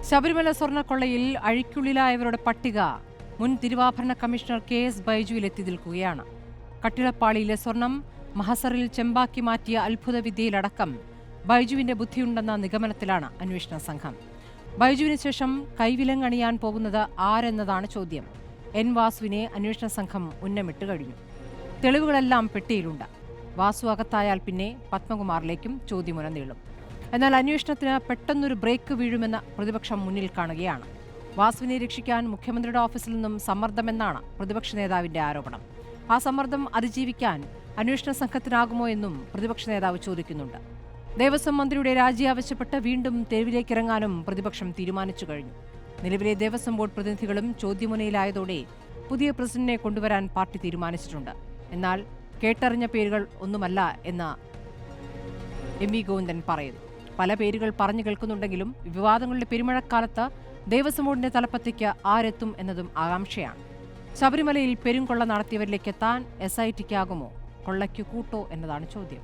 ശബരിമല സ്വർണ്ണക്കൊള്ളയിൽ അഴിക്കുള്ളിലായവരുടെ പട്ടിക മുൻ തിരുവാഭരണ കമ്മീഷണർ KS ബൈജുവിലെത്തി നിൽക്കുകയാണ്. കട്ടിളപ്പാളിയിലെ സ്വർണം മഹസറിൽ ചെമ്പാക്കി മാറ്റിയ അത്ഭുത വിദ്യയിലടക്കം ബൈജുവിന്റെ ബുദ്ധിയുണ്ടെന്ന നിഗമനത്തിലാണ് അന്വേഷണ സംഘം. ബൈജുവിന് ശേഷം കൈവിലങ്ങണിയാൻ പോകുന്നത് ആരെന്നതാണ് ചോദ്യം. N. വാസുവിനെ അന്വേഷണ സംഘം ഉന്നമിട്ട് കഴിഞ്ഞു. തെളിവുകളെല്ലാം പെട്ടിയിലുണ്ട്. വാസു അകത്തായാൽ പിന്നെ പത്മകുമാറിലേക്കും ചോദ്യമുന നീളും. എന്നാൽ അന്വേഷണത്തിന് പെട്ടെന്നൊരു ബ്രേക്ക് വീഴുമെന്ന് പ്രതിപക്ഷം മുന്നിൽ കാണുകയാണ്. വാസുവിനെ രക്ഷിക്കാൻ മുഖ്യമന്ത്രിയുടെ ഓഫീസിൽ നിന്നും സമ്മർദ്ദമെന്നാണ് പ്രതിപക്ഷ നേതാവിന്റെ ആരോപണം. ആ സമ്മർദ്ദം അതിജീവിക്കാൻ അന്വേഷണ സംഘത്തിനാകുമോ എന്നും പ്രതിപക്ഷ നേതാവ് ചോദിക്കുന്നുണ്ട്. ദേവസ്വം മന്ത്രിയുടെ രാജി ആവശ്യപ്പെട്ട് വീണ്ടും തെരുവിലേക്കിറങ്ങാനും പ്രതിപക്ഷം തീരുമാനിച്ചു കഴിഞ്ഞു. നിലവിലെ ദേവസ്വം ബോർഡ് പ്രതിനിധികളും ചോദ്യമുനയിലായതോടെ പുതിയ പ്രസിഡന്റിനെ കൊണ്ടുവരാൻ പാർട്ടി തീരുമാനിച്ചിട്ടുണ്ട്. എന്നാൽ കേട്ടറിഞ്ഞ പേരുകൾ ഒന്നുമല്ല എന്ന് MV ഗോവിന്ദൻ പറയുന്നു. പല പേരുകൾ പറഞ്ഞു കേൾക്കുന്നുണ്ടെങ്കിലും വിവാദങ്ങളുടെ പെരുമഴക്കാലത്ത് ദേവസ്വം ബോർഡിന്റെ തലപ്പത്തേക്ക് ആരെത്തും എന്നതും ആകാംക്ഷയാണ്. ശബരിമലയിൽ പെരുംകൊള്ള നടത്തിയവരിലേക്ക് എത്താൻ SITക്കാകുമോ? കൊള്ളയ്ക്ക് കൂട്ടോ എന്നതാണ് ചോദ്യം.